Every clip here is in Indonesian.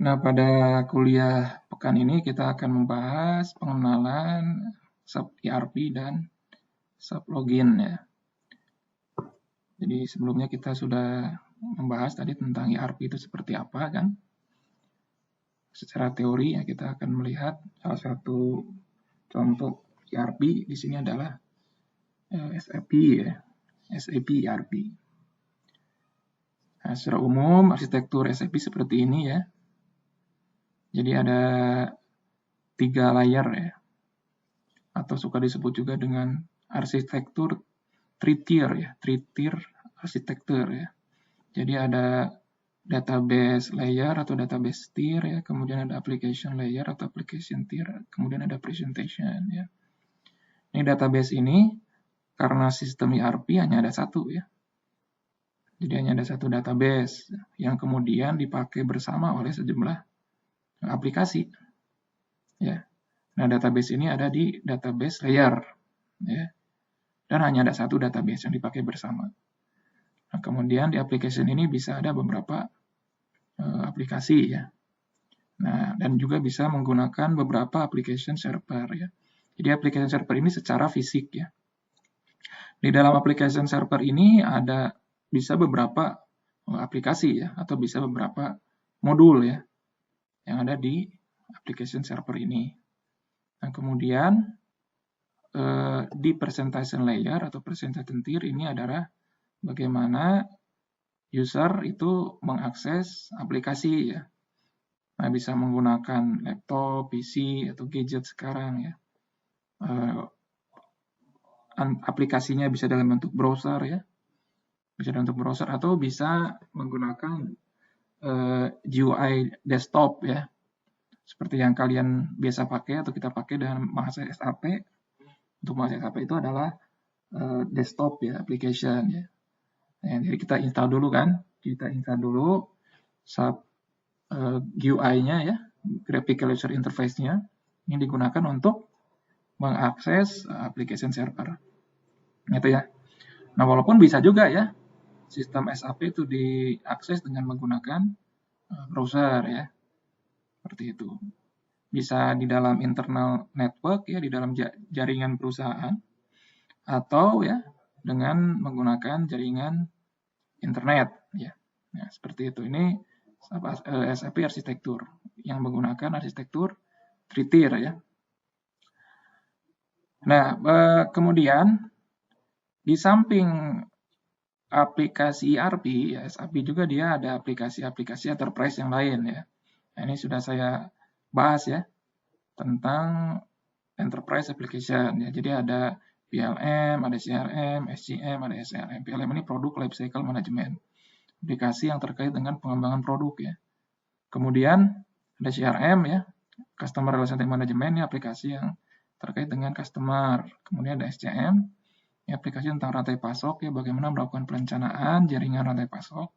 Nah, pada kuliah pekan ini kita akan membahas pengenalan sub ERP dan sub login ya. Jadi sebelumnya kita sudah membahas tadi tentang ERP itu seperti apa kan. Secara teori ya kita akan melihat salah satu contoh ERP di sini adalah SAP ya. SAP ERP. Nah, secara umum arsitektur SAP seperti ini ya. Jadi ada 3 layer ya. Atau suka disebut juga dengan arsitektur 3-tier ya, 3-tier arsitektur ya. Jadi ada database layer atau database tier ya, kemudian ada application layer atau application tier, kemudian ada presentation ya. Ini database ini karena sistem ERP hanya ada satu ya. Jadi hanya ada satu database yang kemudian dipakai bersama oleh sejumlah aplikasi ya. Nah, database ini ada di database layer ya. Dan hanya ada satu database yang dipakai bersama. Nah, kemudian di application ini bisa ada beberapa aplikasi ya. Nah, dan juga bisa menggunakan beberapa application server ya. Jadi application server ini secara fisik ya. Di dalam application server ini ada bisa beberapa aplikasi ya, atau bisa beberapa modul ya yang ada di application server ini. Nah, kemudian di presentation layer atau presentation tier ini adalah bagaimana user itu mengakses aplikasi ya. Nah, bisa menggunakan laptop, PC, atau gadget sekarang ya. Aplikasinya bisa dalam bentuk browser ya. Bisa dalam bentuk browser atau bisa menggunakan GUI desktop ya. Seperti yang kalian biasa pakai atau kita pakai dalam mengakses SAP. Untuk mengakses SAP itu adalah desktop ya, application ya. Nah, jadi kita install dulu kan. Kita install dulu sub GUI-nya ya, graphical user interface-nya. Ini digunakan untuk mengakses application server. Gitu ya. Nah, walaupun bisa juga ya, sistem SAP itu diakses dengan menggunakan browser ya. Seperti itu. Bisa di dalam internal network ya, di dalam jaringan perusahaan, atau ya dengan menggunakan jaringan internet ya. Nah, seperti itu. Ini SAP arsitektur yang menggunakan arsitektur 3-tier ya. Nah, kemudian di samping aplikasi ERP ya, SAP juga dia ada aplikasi-aplikasi enterprise yang lain ya. Nah, ini sudah saya bahas ya tentang enterprise application ya. Jadi ada PLM, ada CRM, SCM, ada SRM. PLM ini Product Lifecycle Management. Aplikasi yang terkait dengan pengembangan produk ya. Kemudian ada CRM ya, Customer Relationship Management, ini aplikasi yang terkait dengan customer. Kemudian ada SCM, ini aplikasi tentang rantai pasok ya, bagaimana melakukan perencanaan jaringan rantai pasok.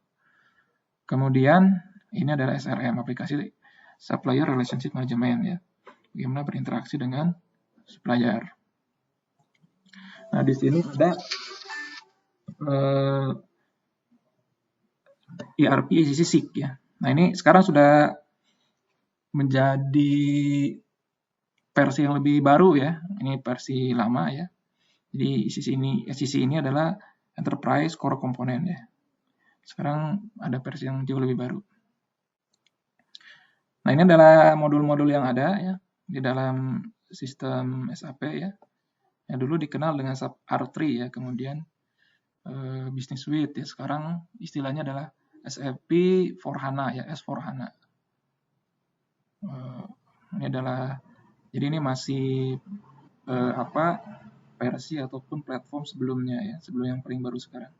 Kemudian ini adalah SRM, aplikasi Supplier Relationship Management ya, bagaimana berinteraksi dengan supplier. Nah, di sini ada ERP ECC ya. Nah, ini sekarang sudah menjadi versi yang lebih baru ya. Ini versi lama ya. Jadi ECC ini adalah Enterprise Core Component ya. Sekarang ada versi yang jauh lebih baru. Nah, ini adalah modul-modul yang ada ya di dalam sistem SAP ya. Yang dulu dikenal dengan SAP R3 ya, kemudian Business Suite ya. Sekarang istilahnya adalah SAP S/4HANA ya, S/4HANA. Ini adalah, jadi ini masih versi ataupun platform sebelumnya ya, sebelum yang paling baru sekarang.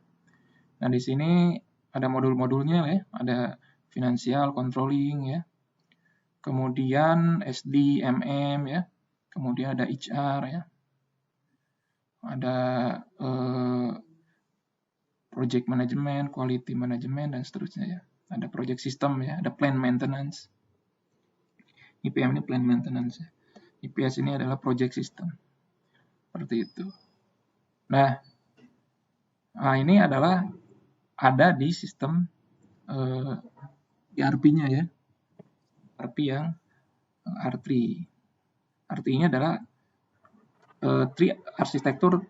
Nah, di sini ada modul-modulnya ya, ada financial controlling ya, kemudian SD, MM ya, kemudian ada HR ya, ada project management, quality management, dan seterusnya ya. Ada project system ya, ada plan maintenance. IPM ini plan maintenance ya. IPS ini adalah project system. Seperti itu. Nah, ini adalah ada di sistem ERP-nya ya. ERP yang R3. R3 ini adalah arsitektur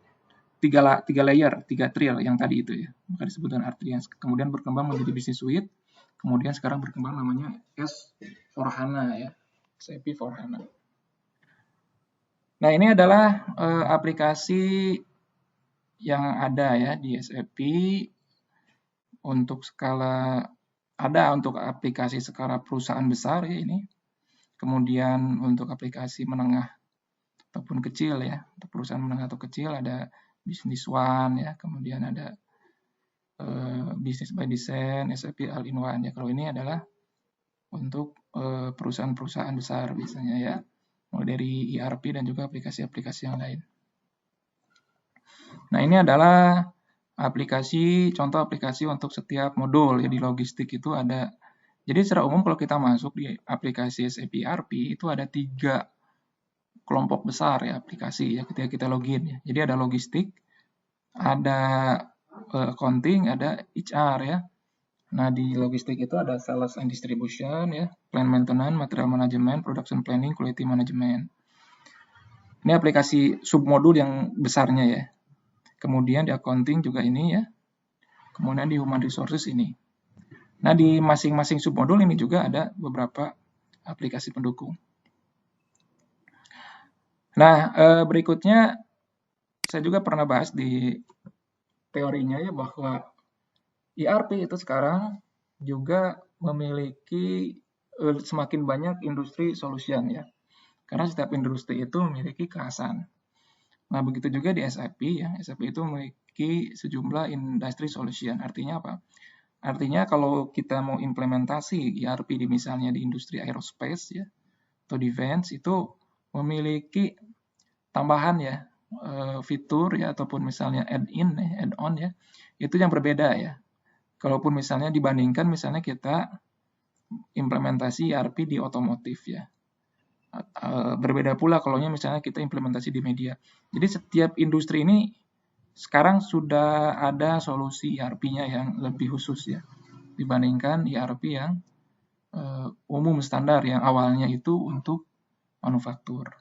3 layer, 3 tier yang tadi itu ya. Maka disebut dengan R3 yang kemudian berkembang menjadi business suite. Kemudian sekarang berkembang namanya S/4HANA ya. SAP S/4HANA. Nah, ini adalah aplikasi yang ada ya di SAP untuk skala, ada untuk aplikasi skala perusahaan besar ya ini. Kemudian untuk aplikasi menengah ataupun kecil ya, untuk perusahaan menengah atau kecil ada Business One ya, kemudian ada Business by Design, SAP All-in-One ya. Kalau ini adalah untuk perusahaan-perusahaan besar biasanya ya, mulai dari ERP dan juga aplikasi-aplikasi yang lain. Nah, ini adalah contoh aplikasi untuk setiap modul ya. Di logistik itu ada, jadi secara umum kalau kita masuk di aplikasi SAP ERP itu ada 3 kelompok besar ya aplikasi ya ketika kita login ya. Jadi ada logistik, ada accounting, ada HR ya. Nah, di logistik itu ada sales and distribution ya, plan maintenance, material management, production planning, quality management. Ini aplikasi submodul yang besarnya ya. Kemudian di accounting juga ini ya. Kemudian di human resources ini. Nah, di masing-masing submodul ini juga ada beberapa aplikasi pendukung. Nah, berikutnya saya juga pernah bahas di teorinya ya bahwa ERP itu sekarang juga memiliki semakin banyak industri solution ya. Karena setiap industri itu memiliki kekhasan. Nah, begitu juga di SAP ya. SAP itu memiliki sejumlah industri solution. Artinya apa? Artinya kalau kita mau implementasi ERP di misalnya di industri aerospace ya atau defense itu memiliki tambahan ya fitur ya ataupun misalnya add-on ya. Itu yang berbeda ya. Kalaupun misalnya dibandingkan misalnya kita implementasi ERP di otomotif ya. Berbeda pula kalau misalnya kita implementasi di media. Jadi setiap industri ini sekarang sudah ada solusi ERP-nya yang lebih khusus ya dibandingkan ERP yang umum standar yang awalnya itu untuk manufaktur.